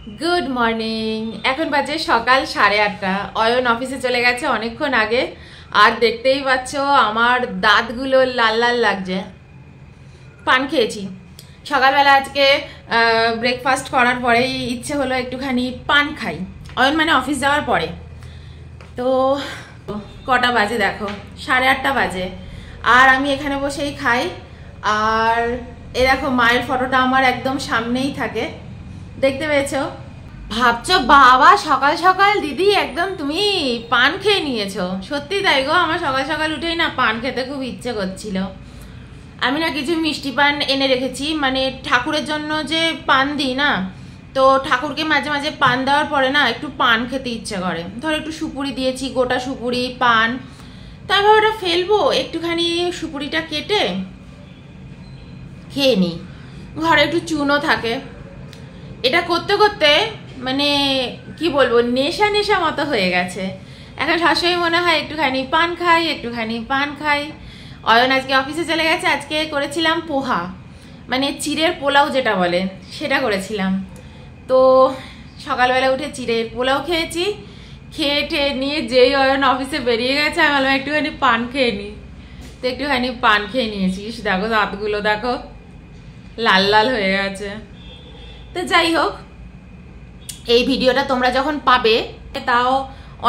Good morning. এখন বাজে সকাল 8:30। অয়ন অফিসে চলে গেছে অনেকক্ষণ আগে। আর দেখতেই পাচ্ছ আমার দাঁতগুলো লাল লাল লাগছে। পান খেয়েছি সকালবেলা। আজকে ব্রেকফাস্ট করার পরেই ইচ্ছে হলো একটুখানি পান খাই, অয়ন মানে অফিস যাওয়ার পরে। তো কটা বাজে দেখো, 8:30 বাজে। আর আমি এখানে বসেই খাই। আর এ দেখো মায়ের ফটোটা আমার একদম সামনেই থাকে, দেখতে পেয়েছো? ভাবছো বাবা সকাল সকাল দিদি একদম তুমি পান খেয়ে নিয়েছো। সত্যি তাই গো, আমার সকাল সকাল উঠেই না পান খেতে খুব ইচ্ছে করছিল। আমি না কিছু মিষ্টি পান এনে রেখেছি, মানে ঠাকুরের জন্য যে পান দিই না, তো ঠাকুরকে মাঝে মাঝে পান দেওয়ার পরে না একটু পান খেতে ইচ্ছে করে। ধর একটু সুপুরি দিয়েছি, গোটা সুপুরি পান, তারপর ওটা ফেলবো, একটুখানি সুপুরিটা কেটে খেয়ে নিই। ঘরে একটু চুনও থাকে। এটা করতে করতে মানে কি বলবো, নেশা নেশা মতো হয়ে গেছে। এখন সবসময় মনে হয় একটুখানি পান খাই, একটুখানি পান খাই। অয়ন আজকে অফিসে চলে গেছে। আজকে করেছিলাম পোহা, মানে চিড়ের পোলাও যেটা বলে সেটা করেছিলাম। তো সকালবেলা উঠে চিড়ের পোলাও খেয়েছি। খেয়ে ঠেয়ে নিয়ে যেই অয়ন অফিসে বেরিয়ে গেছে আমি বললাম একটুখানি পান খেয়ে নিই। তো একটুখানি পান খেয়ে নিয়েছিস, দেখো দাঁতগুলো দেখো লাল লাল হয়ে গেছে। তো যাই হোক, এই ভিডিওটা তোমরা যখন পাবে তাও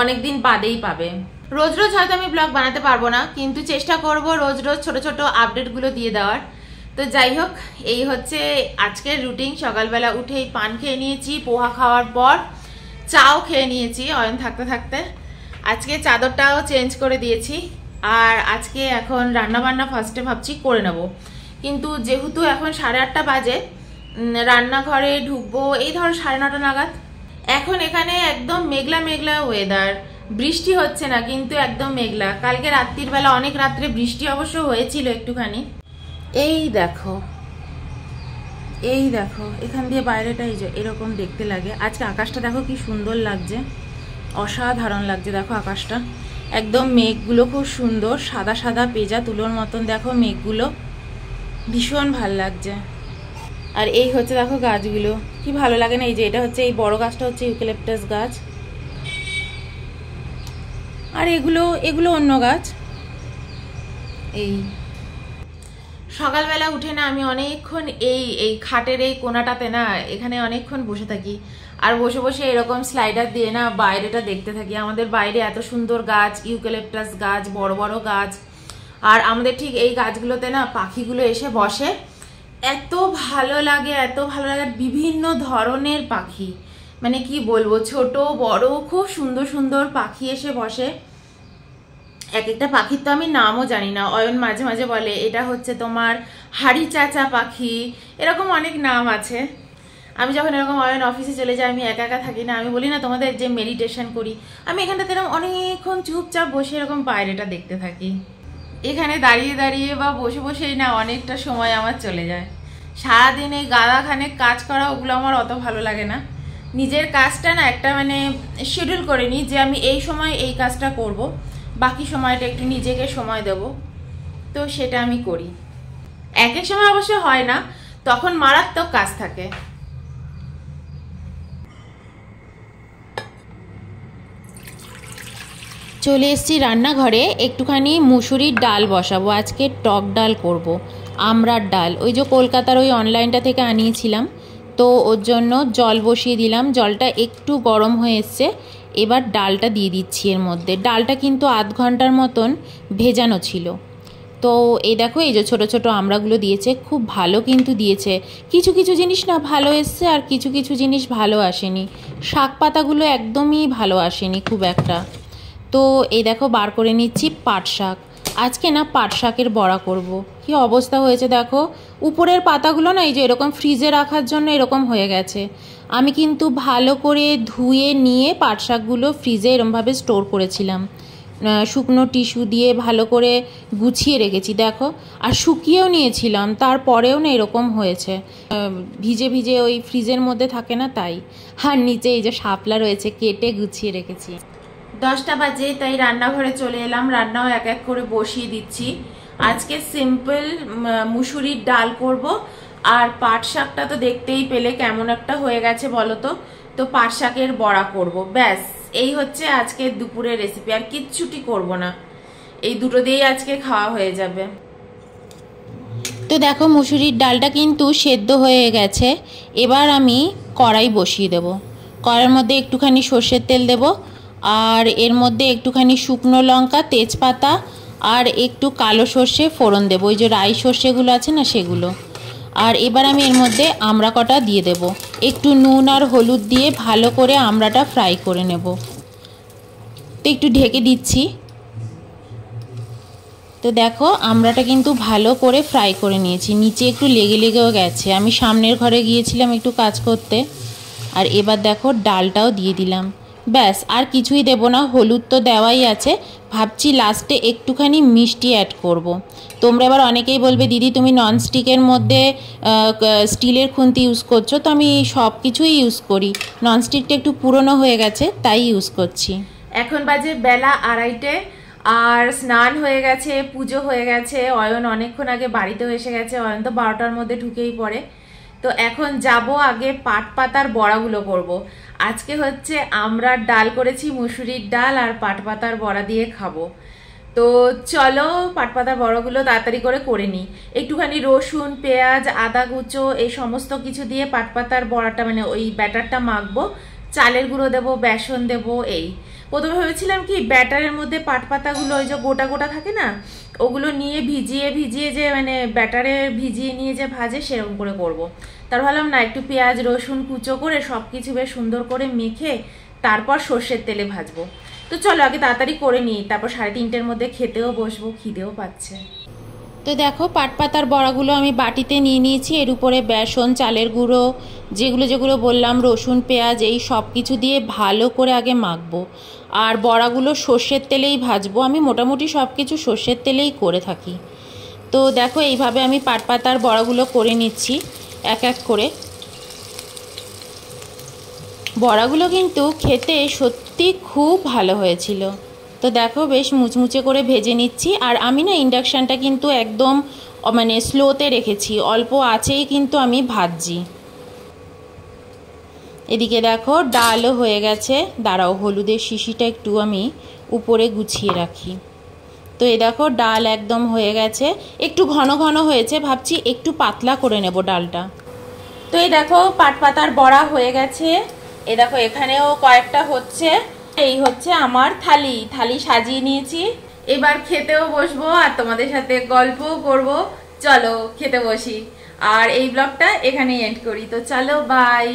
অনেকদিন বাদেই পাবে। রোজ রোজ হয়তো আমি ব্লগ বানাতে পারবো না, কিন্তু চেষ্টা করব রোজ রোজ ছোট ছোট আপডেটগুলো দিয়ে দেওয়ার। তো যাই হোক, এই হচ্ছে আজকের রুটিন। সকালবেলা উঠেই পান খেয়ে নিয়েছি, পোহা খাওয়ার পর চাও খেয়ে নিয়েছি অয়ন থাকতে থাকতে। আজকে চাদরটাও চেঞ্জ করে দিয়েছি। আর আজকে এখন রান্নাবান্না ফার্স্টে ভাবছি করে নেব, কিন্তু যেহেতু এখন 8:30 বাজে, রান্নাঘরে ঢুকবো এই ধরো 9:30 নাগাদ। এখন এখানে একদম মেঘলা মেঘলা ওয়েদার, বৃষ্টি হচ্ছে না কিন্তু একদম মেঘলা। কালকে রাত্রির বেলা অনেক রাত্রে বৃষ্টি অবশ্য হয়েছিল একটুখানি। এই দেখো, এই দেখো এখান দিয়ে বাইরেটা এই যে এরকম দেখতে লাগে। আজকে আকাশটা দেখো কি সুন্দর লাগছে, অসাধারণ লাগছে। দেখো আকাশটা একদম, মেঘগুলো খুব সুন্দর, সাদা সাদা পেজা তুলোর মতন। দেখো মেঘগুলো ভীষণ ভাল লাগছে। আর এই হচ্ছে দেখো গাছগুলো, কি ভালো লাগে না? এই যে এটা হচ্ছে, এই বড় গাছটা হচ্ছে ইউক্যালিপটাস গাছ, আর এগুলো এগুলো অন্য গাছ। এই সকালবেলা উঠে না আমি অনেকক্ষণ এই খাটের এই কোনাটাতে না এখানে অনেকক্ষণ বসে থাকি। আর বসে বসে এরকম স্লাইডার দিয়ে না বাইরেটা দেখতে থাকি। আমাদের বাইরে এত সুন্দর গাছ, ইউক্যালিপটাস গাছ, বড় বড় গাছ। আর আমাদের ঠিক এই গাছগুলোতে না পাখিগুলো এসে বসে। এত ভালো লাগে, এত ভালো লাগে। বিভিন্ন ধরনের পাখি, মানে কি বলবো, ছোট বড় খুব সুন্দর সুন্দর পাখি এসে বসে। এক একটা পাখির তো আমি নামও জানি না। অয়ন মাঝে মাঝে বলে এটা হচ্ছে তোমার হাড়ি চাচা পাখি, এরকম অনেক নাম আছে। আমি যখন এরকম অয়ন অফিসে চলে যাই, আমি একা একা থাকি না, আমি বলি না তোমাদের যে মেডিটেশন করি, আমি এখানটাতে এরকম অনেকক্ষণ চুপচাপ বসে এরকম বাইরেটা দেখতে থাকি। এখানে দাঁড়িয়ে দাঁড়িয়ে বা বসে বসেই না অনেকটা সময় আমার চলে যায়। সারাদিন এই গাদাখানেক কাজ করা, ওগুলো আমার অত ভালো লাগে না। নিজের কাজটা না একটা মানে শিডিউল করে নিই যে আমি এই সময় এই কাজটা করব, বাকি সময়টা একটু নিজেকে সময় দেব। তো সেটা আমি করি। এক এক সময় অবশ্য হয় না, তখন মারাত্মক কাজ থাকে। চলে এসেছি রান্নাঘরে, একটুখানি মুসুরির ডাল বসাবো। আজকে টক ডাল করব, আমড়ার ডাল। ওই যে কলকাতার ওই অনলাইনটা থেকে আনিয়েছিলাম, তো ওর জন্য জল বসিয়ে দিলাম। জলটা একটু গরম হয়ে এসছে, এবার ডালটা দিয়ে দিচ্ছি এর মধ্যে। ডালটা কিন্তু আধ ঘন্টার মতন ভেজানো ছিল। তো এই দেখো, এই যে ছোটো ছোটো আমড়াগুলো দিয়েছে, খুব ভালো কিন্তু দিয়েছে। কিছু কিছু জিনিস না ভালো এসছে, আর কিছু কিছু জিনিস ভালো আসেনি। শাক পাতাগুলো একদমই ভালো আসেনি খুব একটা। তো এই দেখো বার করে নিচ্ছি পাট শাক। আজকে না পাট শাকের বড়া করব। কি অবস্থা হয়েছে দেখো, উপরের পাতাগুলো না এই যে এরকম ফ্রিজে রাখার জন্য এরকম হয়ে গেছে। আমি কিন্তু ভালো করে ধুয়ে নিয়ে পাট শাকগুলো ফ্রিজে এরমভাবে স্টোর করেছিলাম, শুকনো টিস্যু দিয়ে ভালো করে গুছিয়ে রেখেছি দেখো। আর শুকিয়েও নিয়েছিলাম, তারপরেও না এরকম হয়েছে, ভিজে ভিজে ওই ফ্রিজের মধ্যে থাকে না তাই। আর নিচে এই যে শাপলা রয়েছে, কেটে গুছিয়ে রেখেছি। 10টা বাজে, তাই রান্নাঘরে চলে এলাম। রান্নাও এক এক করে বসিয়ে দিচ্ছি। আজকে সিম্পল মুসুরির ডাল করব। আর পাট শাকটা তো দেখতেই পেলে কেমন একটা হয়ে গেছে বলো তো, তো পাট শাকের বড়া করব, ব্যাস এই হচ্ছে আজকে দুপুরের রেসিপি। আর কিচ্ছুটি করব না, এই দুটো দিয়েই আজকে খাওয়া হয়ে যাবে। তো দেখো মুসুরির ডালটা কিন্তু সেদ্ধ হয়ে গেছে। এবার আমি কড়াই বসিয়ে দেব। কড়াইয়ের মধ্যে একটুখানি সর্ষের তেল দেব, আর এর মধ্যে একটুখানি শুকনো লঙ্কা, তেজপাতা আর একটু কালো সর্ষে ফোড়ন দেবো, ওই যে রাই সর্ষেগুলো আছে না সেগুলো। আর এবার আমি এর মধ্যে আমড়া কটা দিয়ে দেব, একটু নুন আর হলুদ দিয়ে ভালো করে আমড়াটা ফ্রাই করে নেব। তো একটু ঢেকে দিচ্ছি। তো দেখো আমড়াটা কিন্তু ভালো করে ফ্রাই করে নিয়েছি, নিচে একটু লেগে লেগেও গেছে। আমি সামনের ঘরে গিয়েছিলাম একটু কাজ করতে। আর এবার দেখো ডালটাও দিয়ে দিলাম, ব্যাস আর কিছুই দেব না, হলুদ তো দেওয়াই আছে। ভাবছি লাস্টে একটুখানি মিষ্টি অ্যাড করব। তোমরা এবার অনেকেই বলবে দিদি তুমি ননস্টিকের মধ্যে স্টিলের খুন্তি ইউজ করছো, তো আমি সব কিছুই ইউজ করি, ননস্টিকটা একটু পুরনো হয়ে গেছে তাই ইউজ করছি। এখন বাজে বেলা 2:30, আর স্নান হয়ে গেছে, পুজো হয়ে গেছে, অয়ন অনেকক্ষণ আগে বাড়িতেও এসে গেছে, অয়ন তো 12টার মধ্যে ঢুকেই পড়ে। তো এখন যাব আগে পাট পাতার বড়াগুলো করব। আজকে হচ্ছে আমড়ার ডাল করেছি, মুসুরির ডাল আর পাট পাতার বড়া দিয়ে খাবো। তো চলো পাট পাতার বড়াগুলো তাড়াতাড়ি করে নিই। একটুখানি রসুন, পেঁয়াজ, আদা কুচো এই সমস্ত কিছু দিয়ে পাট পাতার বড়াটা মানে ওই ব্যাটারটা মাখবো। চালের গুঁড়ো দেবো, বেসন দেবো। এই প্রথমে ভেবেছিলাম কি ব্যাটারের মধ্যে পাট পাতাগুলো ওই যে গোটা গোটা থাকে না, ওগুলো নিয়ে ভিজিয়ে ভিজিয়ে যে মানে ব্যাটারে ভিজিয়ে নিয়ে যে ভাজে সেরকম করে করব। তার ভাবলাম না, একটু পেঁয়াজ রসুন কুচো করে সব কিছু বেশ সুন্দর করে মেখে তারপর সর্ষের তেলে ভাজবো। তো চলো আগে তাড়াতাড়ি করে নিই, তারপর 3:30-এর মধ্যে খেতেও বসবো, খিদেও পাচ্ছে। তো দেখো পাট পাতার বড়াগুলো আমি বাটিতে নিয়ে নিয়েছি। এর উপরে বেসন, চালের গুঁড়ো, যেগুলো যেগুলো বললাম, রসুন পেঁয়াজ এই সব কিছু দিয়ে ভালো করে আগে মাখবো। আর বড়াগুলো সর্ষের তেলেই ভাজবো, আমি মোটামুটি সব কিছু সর্ষের তেলেই করে থাকি। তো দেখো এইভাবে আমি পাট পাতার বড়াগুলো করে নিচ্ছি এক এক করে। বড়াগুলো কিন্তু খেতে সত্যি খুব ভালো হয়েছিল। তো দেখো বেশ মুচমুচে করে ভেজে নিচ্ছি। আর আমি না ইন্ডাকশানটা কিন্তু একদম মানে স্লোতে রেখেছি, অল্প আঁচেই কিন্তু আমি ভাজছি। এদিকে দেখো ডালও হয়ে গেছে, দাঁড়াও হলুদের শিশিটা একটু আমি উপরে গুছিয়ে রাখি। তো এই দেখো ডাল একদম হয়ে গেছে, একটু ঘন ঘন হয়েছে, ভাবছি একটু পাতলা করে নেব ডালটা। তো এই দেখো পাট পাতার বড়া হয়ে গেছে, এই দেখো এখানেও কয়েকটা হচ্ছে। এই হচ্ছে আমার থালি, থালি সাজিয়ে নিয়েছি। এবার খেতেও বসবো আর তোমাদের সাথে গল্পও করব। চলো খেতে বসি, আর এই ব্লগটা এখানেই এন্ড করি। তো চলো বাই।